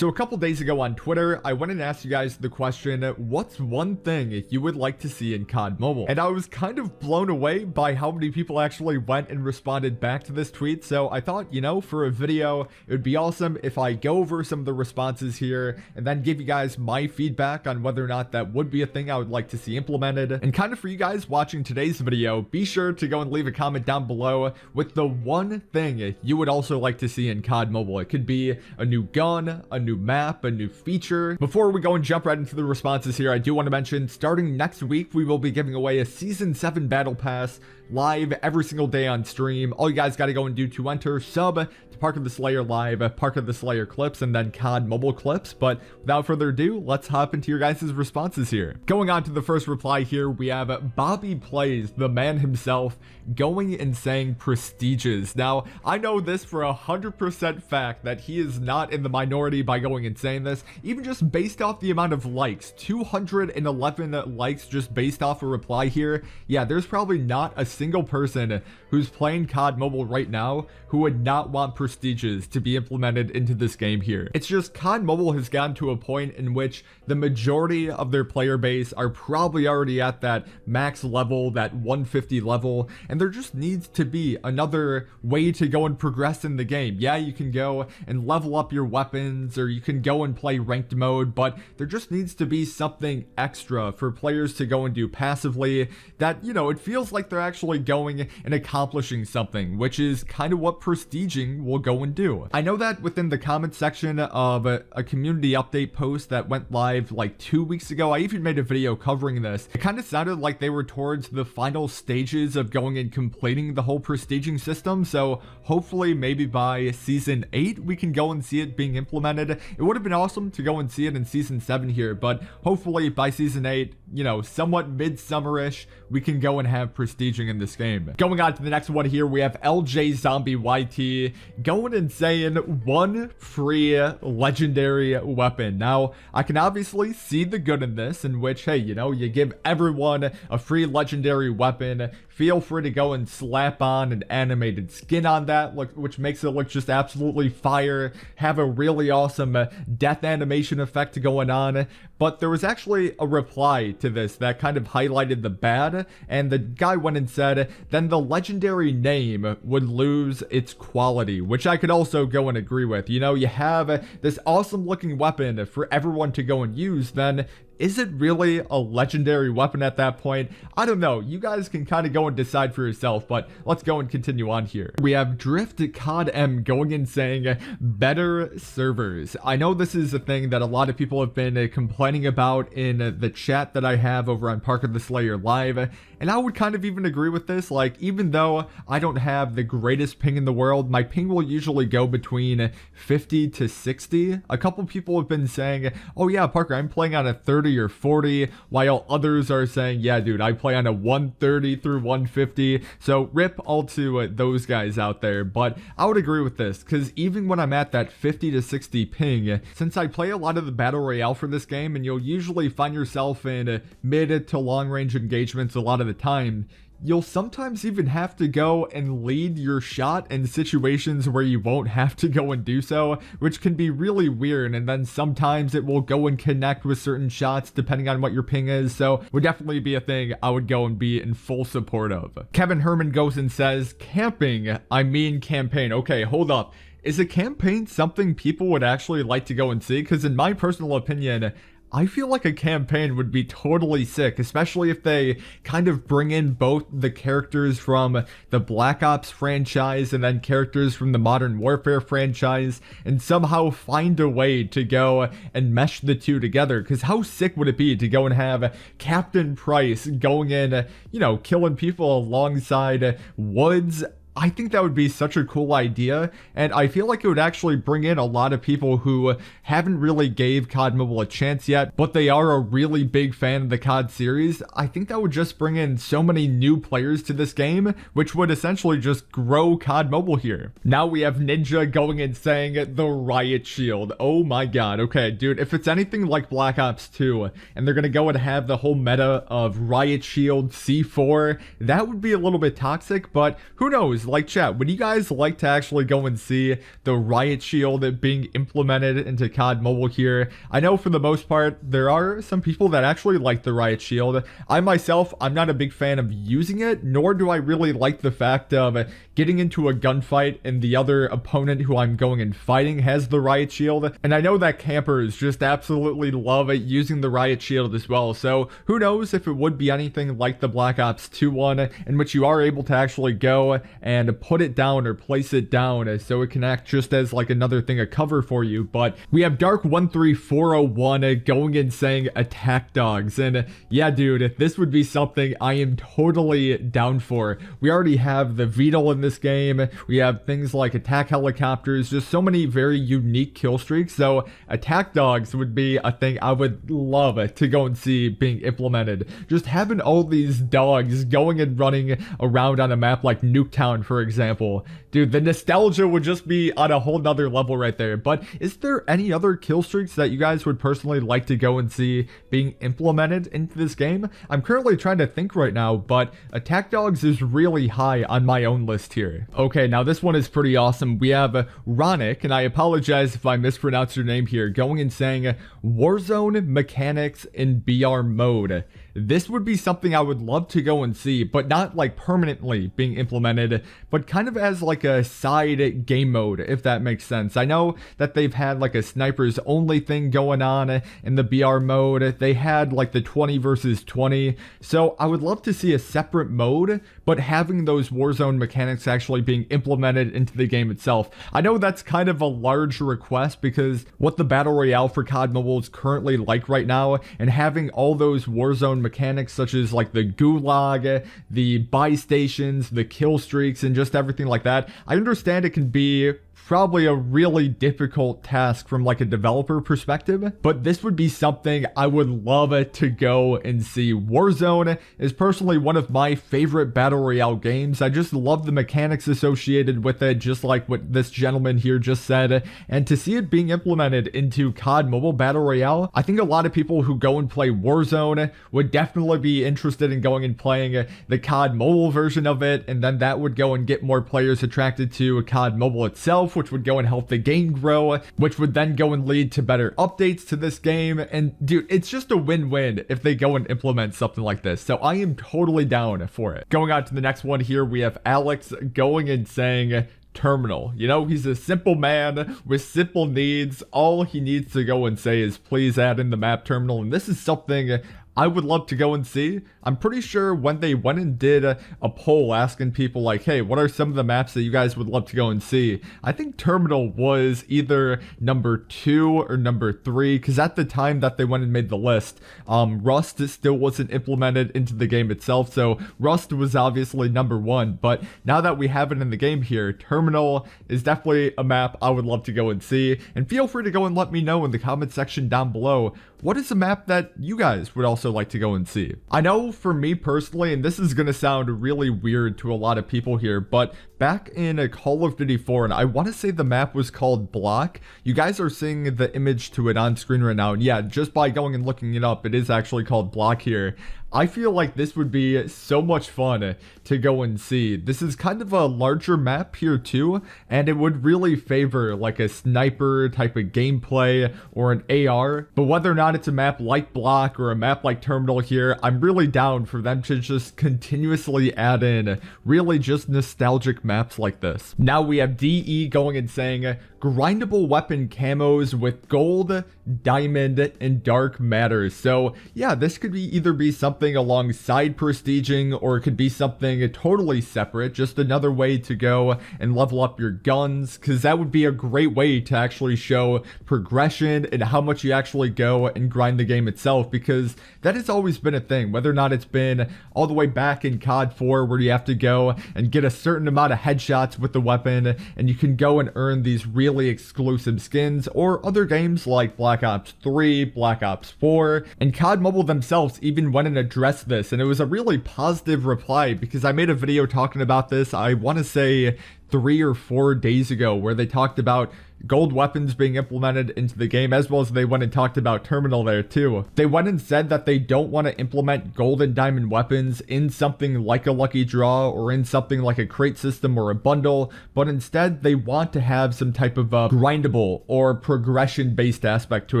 So a couple days ago on Twitter, I went and asked you guys the question, what's one thing you would like to see in COD Mobile? And I was kind of blown away by how many people actually went and responded back to this tweet. So I thought, you know, for a video, it would be awesome if I go over some of the responses here and then give you guys my feedback on whether or not that would be a thing I would like to see implemented. And kind of for you guys watching today's video, be sure to go and leave a comment down below with the one thing you would also like to see in COD Mobile. It could be a new gun, a new map, a new feature. Before we go and jump right into the responses here, I do want to mention starting next week, we will be giving away a Season 7 Battle Pass live every single day on stream. All you guys got to go and do to enter, sub to ParkerTheSlayer Live, ParkerTheSlayer Clips, and then COD Mobile Clips. But without further ado, let's hop into your guys' responses here. Going on to the first reply here, we have Bobby Plays, the man himself, going and saying prestiges. Now, I know this for 100% fact that he is not in the minority by going and saying this, even just based off the amount of likes. 211 likes just based off a reply here. Yeah, there's probably not a single person who's playing COD Mobile right now who would not want prestiges to be implemented into this game here. It's just COD Mobile has gotten to a point in which the majority of their player base are probably already at that max level, that 150 level, and there just needs to be another way to go and progress in the game. Yeah, you can go and level up your weapons, or you can go and play ranked mode, but there just needs to be something extra for players to go and do passively that, you know, it feels like they're actually going and accomplishing something, which is kind of what prestiging will go and do. I know that within the comment section of a community update post that went live like 2 weeks ago, I even made a video covering this. It kind of sounded like they were towards the final stages of going and completing the whole prestiging system, so hopefully maybe by Season 8 we can go and see it being implemented. It would have been awesome to go and see it in Season 7 here, but hopefully by Season 8, you know, somewhat midsummer-ish, we can go and have prestiging in this game. Going on to the next one here, we have LJ Zombie YT going and saying one free legendary weapon. Now, I can obviously see the good in this, in which, hey, you know, you give everyone a free legendary weapon. Feel free to go and slap on an animated skin on that, which makes it look just absolutely fire. Have a really awesome death animation effect going on. But there was actually a reply to this that kind of highlighted the bad, and the guy went and said, then the legendary name would lose its quality, which I could also go and agree with. You know, you have this awesome looking weapon for everyone to go and use, then is it really a legendary weapon at that point? I don't know. You guys can kind of go and decide for yourself, but let's go and continue on here. We have Drift COD M going and saying better servers. I know this is a thing that a lot of people have been complaining about in the chat that I have over on ParkerTheSlayer Live, and I would kind of even agree with this. Like, even though I don't have the greatest ping in the world, my ping will usually go between 50 to 60. A couple people have been saying, oh yeah, Parker, I'm playing on a 30 or 40, while others are saying, yeah, dude, I play on a 130 through 150. So rip all to those guys out there. But I would agree with this, because even when I'm at that 50 to 60 ping, since I play a lot of the Battle Royale for this game, and you'll usually find yourself in mid to long range engagements a lot of the time, you'll sometimes even have to go and lead your shot in situations where you won't have to go and do so, which can be really weird. And then sometimes it will go and connect with certain shots depending on what your ping is. So would definitely be a thing I would go and be in full support of. Kevin Herman goes and says, camping, I mean campaign. Okay, hold up. Is a campaign something people would actually like to go and see? Because in my personal opinion, I feel like a campaign would be totally sick, especially if they kind of bring in both the characters from the Black Ops franchise and then characters from the Modern Warfare franchise, and somehow find a way to go and mesh the two together. Because how sick would it be to go and have Captain Price going in, you know, killing people alongside Woods? I think that would be such a cool idea, and I feel like it would actually bring in a lot of people who haven't really gave COD Mobile a chance yet, but they are a really big fan of the COD series. I think that would just bring in so many new players to this game, which would essentially just grow COD Mobile here. Now we have Ninja going and saying the Riot Shield. Oh my god. Okay, dude, if it's anything like Black Ops 2, and they're gonna go and have the whole meta of Riot Shield, C4, that would be a little bit toxic, but who knows? guys, like chat, would you guys like to actually go and see the Riot Shield being implemented into COD Mobile here? I know for the most part, there are some people that actually like the Riot Shield. I myself, I'm not a big fan of using it, nor do I really like the fact of getting into a gunfight and the other opponent who I'm going and fighting has the Riot Shield. And I know that campers just absolutely love using the Riot Shield as well. So who knows if it would be anything like the Black Ops 2 one, in which you are able to actually go and put it down or place it down so it can act just as like another thing of cover for you. But we have Dark13401 going and saying attack dogs, and yeah dude, this would be something I am totally down for. We already have the VTOL in this game, we have things like attack helicopters, just so many very unique kill streaks, so attack dogs would be a thing I would love to go and see being implemented. Just having all these dogs going and running around on a map like Nuketown, for example. Dude, the nostalgia would just be on a whole nother level right there. But is there any other kill streaks that you guys would personally like to go and see being implemented into this game? I'm currently trying to think right now, but attack dogs is really high on my own list here. Okay, now this one is pretty awesome. We have Ronick, and I apologize if I mispronounced your name here, going and saying Warzone mechanics in BR mode. This would be something I would love to go and see, but not like permanently being implemented, but kind of as like a side game mode, if that makes sense. I know that they've had like a snipers only thing going on in the BR mode. They had like the 20 versus 20. So I would love to see a separate mode, but having those Warzone mechanics actually being implemented into the game itself. I know that's kind of a large request because what the Battle Royale for COD Mobile is currently like right now, and having all those Warzone mechanics such as like the gulag, the buy stations, the kill streaks, and just everything like that. I understand it can be probably a really difficult task from like a developer perspective, but this would be something I would love to go and see. Warzone is personally one of my favorite Battle Royale games. I just love the mechanics associated with it, just like what this gentleman here just said, and to see it being implemented into COD Mobile Battle Royale, I think a lot of people who go and play Warzone would definitely be interested in going and playing the COD Mobile version of it, and then that would go and get more players attracted to COD Mobile itself, which would go and help the game grow, which would then go and lead to better updates to this game. And dude, it's just a win-win if they go and implement something like this. So I am totally down for it. Going on to the next one here, we have Alex going and saying terminal. You know, he's a simple man with simple needs. All he needs to go and say is please add in the map terminal. And this is something I would love to go and see. I'm pretty sure when they went and did a poll asking people like, hey, what are some of the maps that you guys would love to go and see? I think Terminal was either number 2 or number 3, because at the time that they went and made the list, Rust still wasn't implemented into the game itself, so Rust was obviously number 1, but now that we have it in the game here, Terminal is definitely a map I would love to go and see, and feel free to go and let me know in the comment section down below, what is a map that you guys would also like to go and see? I know for me personally, and this is going to sound really weird to a lot of people here, but back in Call of Duty 4, and I want to say the map was called Block. You guys are seeing the image to it on screen right now, and yeah, just by going and looking it up, it is actually called Block here. I feel like this would be so much fun to go and see. This is kind of a larger map here too, and it would really favor like a sniper type of gameplay or an AR. But whether or not it's a map like Block or a map like Terminal here, I'm really down for them to just continuously add in really just nostalgic maps like this. Now we have DE going and saying grindable weapon camos with gold, diamond, and dark matters. So yeah, this could either be something alongside prestiging, or it could be something totally separate, just another way to go and level up your guns, because that would be a great way to actually show progression and how much you actually go and grind the game itself, because that has always been a thing, whether or not it's been all the way back in COD 4 where you have to go and get a certain amount of headshots with the weapon and you can go and earn these really exclusive skins, or other games like Black Ops 3, Black Ops 4, and COD Mobile themselves even went and addressed this, and it was a really positive reply, because I made a video talking about this, I want to say 3 or 4 days ago, where they talked about gold weapons being implemented into the game, as well as they went and talked about Terminal there too. They went and said that they don't want to implement gold and diamond weapons in something like a lucky draw or in something like a crate system or a bundle, but instead they want to have some type of grindable or progression based aspect to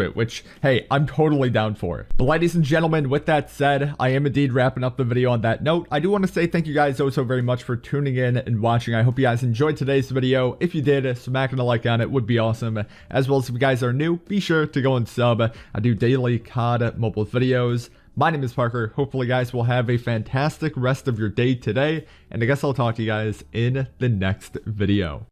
it, which, hey, I'm totally down for. But ladies and gentlemen, with that said, I am indeed wrapping up the video on that note. I do want to say thank you guys so very much for tuning in and watching. I hope you guys enjoyed today's video. If you did, smacking a like on it would be awesome. As well as if you guys are new, be sure to go and sub. I do daily COD mobile videos. My name is Parker. Hopefully guys will have a fantastic rest of your day today, and I guess I'll talk to you guys in the next video.